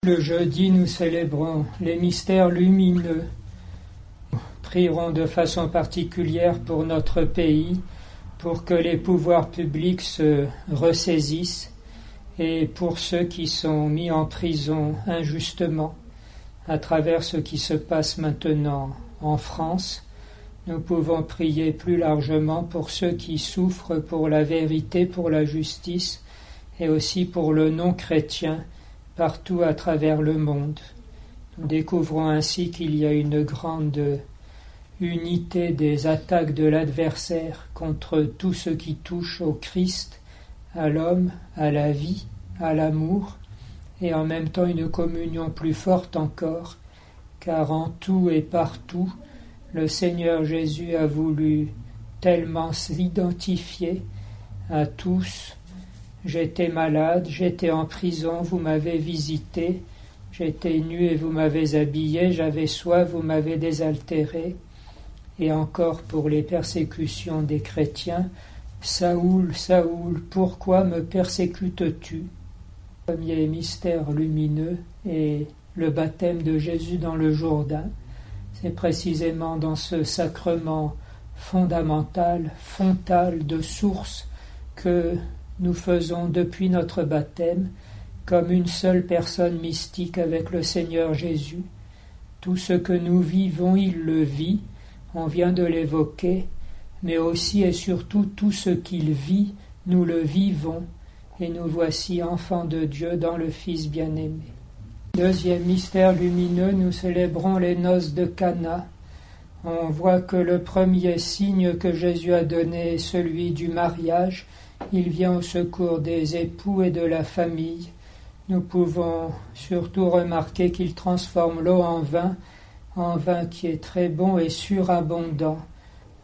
Le jeudi, nous célébrons les mystères lumineux. Nous prierons de façon particulière pour notre pays, pour que les pouvoirs publics se ressaisissent et pour ceux qui sont mis en prison injustement à travers ce qui se passe maintenant en France. Nous pouvons prier plus largement pour ceux qui souffrent pour la vérité, pour la justice et aussi pour le non-chrétien partout à travers le monde. Nous découvrons ainsi qu'il y a une grande unité des attaques de l'adversaire contre tout ce qui touche au Christ, à l'homme, à la vie, à l'amour, et en même temps une communion plus forte encore, car en tout et partout, le Seigneur Jésus a voulu tellement s'identifier à tous. J'étais malade, j'étais en prison, vous m'avez visité, j'étais nu et vous m'avez habillé, j'avais soif, vous m'avez désaltéré. Et encore pour les persécutions des chrétiens, Saoul, Saoul, pourquoi me persécutes-tu? Le premier mystère lumineux est le baptême de Jésus dans le Jourdain. C'est précisément dans ce sacrement fondamental, fontal de source que nous faisons depuis notre baptême comme une seule personne mystique avec le Seigneur Jésus. Tout ce que nous vivons, il le vit, on vient de l'évoquer, mais aussi et surtout tout ce qu'il vit, nous le vivons, et nous voici enfants de Dieu dans le Fils bien-aimé. Deuxième mystère lumineux, nous célébrons les noces de Cana. On voit que le premier signe que Jésus a donné est celui du mariage. Il vient au secours des époux et de la famille. Nous pouvons surtout remarquer qu'il transforme l'eau en vin qui est très bon et surabondant.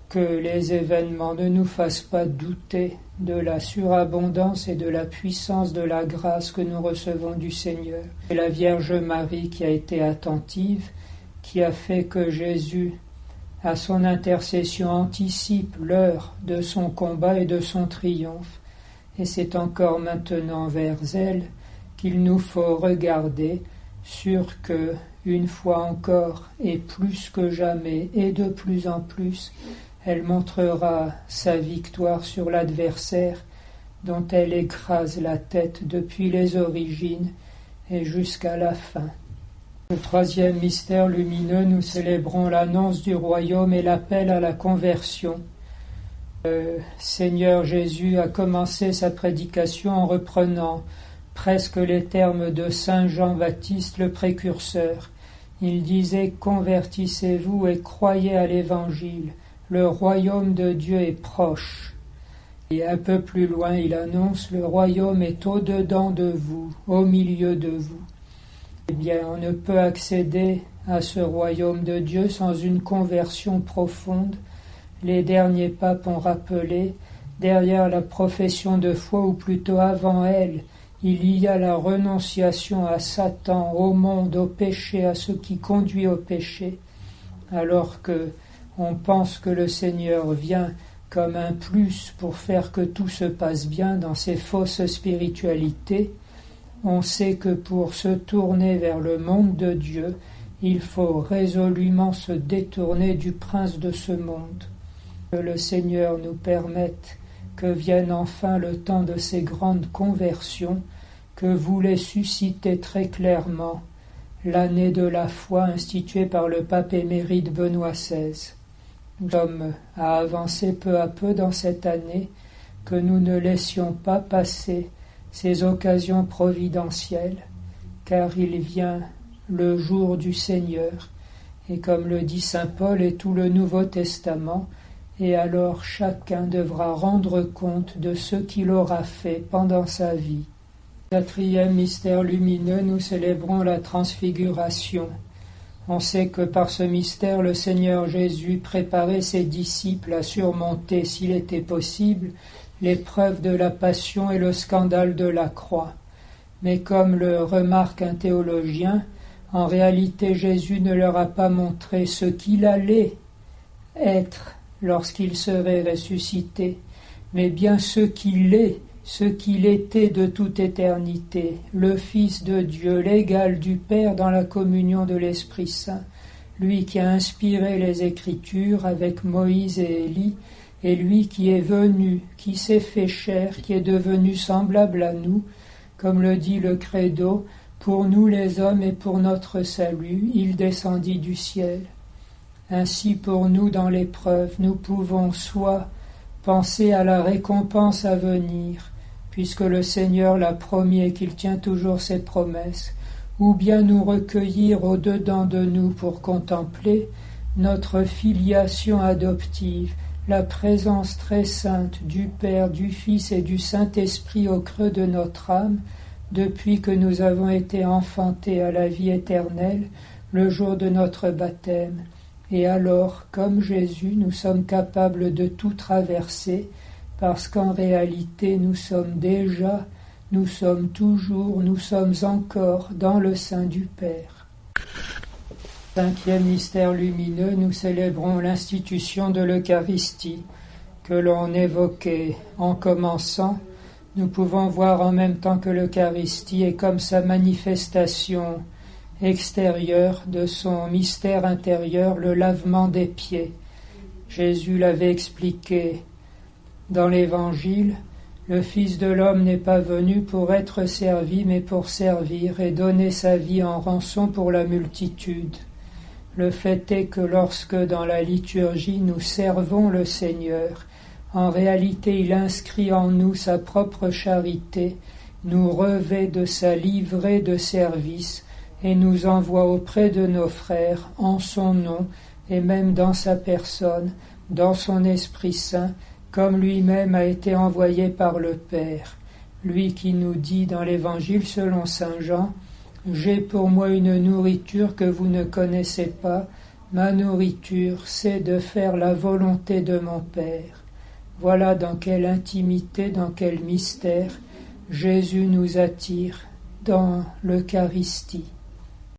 Que les événements ne nous fassent pas douter de la surabondance et de la puissance de la grâce que nous recevons du Seigneur. Et la Vierge Marie qui a été attentive, qui a fait que Jésus, à son intercession, anticipe l'heure de son combat et de son triomphe. Et c'est encore maintenant vers elle qu'il nous faut regarder, sûr que, une fois encore, et plus que jamais, et de plus en plus, elle montrera sa victoire sur l'adversaire, dont elle écrase la tête depuis les origines et jusqu'à la fin. Le troisième mystère lumineux, nous célébrons l'annonce du royaume et l'appel à la conversion. Le Seigneur Jésus a commencé sa prédication en reprenant presque les termes de saint Jean-Baptiste le précurseur. Il disait « Convertissez-vous et croyez à l'Évangile, le royaume de Dieu est proche ». Et un peu plus loin, il annonce « Le royaume est au-dedans de vous, au milieu de vous ». Eh bien, on ne peut accéder à ce royaume de Dieu sans une conversion profonde. Les derniers papes ont rappelé, derrière la profession de foi, ou plutôt avant elle, il y a la renonciation à Satan, au monde, au péché, à ce qui conduit au péché, alors que on pense que le Seigneur vient comme un plus pour faire que tout se passe bien dans ces fausses spiritualités. On sait que pour se tourner vers le monde de Dieu, il faut résolument se détourner du prince de ce monde. Que le Seigneur nous permette que vienne enfin le temps de ces grandes conversions que voulait susciter très clairement l'année de la foi instituée par le pape émérite Benoît XVI. Nous sommes à avancer peu à peu dans cette année, que nous ne laissions pas passer ces occasions providentielles, car il vient le jour du Seigneur, et comme le dit saint Paul et tout le Nouveau Testament, et alors chacun devra rendre compte de ce qu'il aura fait pendant sa vie. Quatrième mystère lumineux, nous célébrons la transfiguration. On sait que par ce mystère, le Seigneur Jésus préparait ses disciples à surmonter, s'il était possible, l'épreuve de la passion et le scandale de la croix. Mais comme le remarque un théologien, en réalité Jésus ne leur a pas montré ce qu'il allait être lorsqu'il serait ressuscité, mais bien ce qu'il est ce qu'il était de toute éternité, le Fils de Dieu, l'égal du Père dans la communion de l'Esprit Saint, lui qui a inspiré les Écritures avec Moïse et Élie, et lui qui est venu, qui s'est fait chair, qui est devenu semblable à nous, comme le dit le Credo, pour nous les hommes et pour notre salut, il descendit du ciel. Ainsi pour nous dans l'épreuve, nous pouvons soit penser à la récompense à venir, puisque le Seigneur l'a promis et qu'il tient toujours ses promesses, ou bien nous recueillir au-dedans de nous pour contempler notre filiation adoptive, la présence très sainte du Père, du Fils et du Saint-Esprit au creux de notre âme, depuis que nous avons été enfantés à la vie éternelle le jour de notre baptême. Et alors, comme Jésus, nous sommes capables de tout traverser, parce qu'en réalité nous sommes déjà, nous sommes toujours, nous sommes encore dans le sein du Père. Cinquième mystère lumineux, nous célébrons l'institution de l'Eucharistie, que l'on évoquait en commençant. Nous pouvons voir en même temps que l'Eucharistie est comme sa manifestation extérieure de son mystère intérieur, le lavement des pieds. Jésus l'avait expliqué dans l'Évangile, le Fils de l'homme n'est pas venu pour être servi, mais pour servir et donner sa vie en rançon pour la multitude. Le fait est que lorsque dans la liturgie nous servons le Seigneur, en réalité il inscrit en nous sa propre charité, nous revêt de sa livrée de service et nous envoie auprès de nos frères en son nom et même dans sa personne, dans son Esprit Saint, comme lui-même a été envoyé par le Père. Lui qui nous dit dans l'Évangile selon saint Jean, « J'ai pour moi une nourriture que vous ne connaissez pas, ma nourriture, c'est de faire la volonté de mon Père. » Voilà dans quelle intimité, dans quel mystère Jésus nous attire dans l'Eucharistie.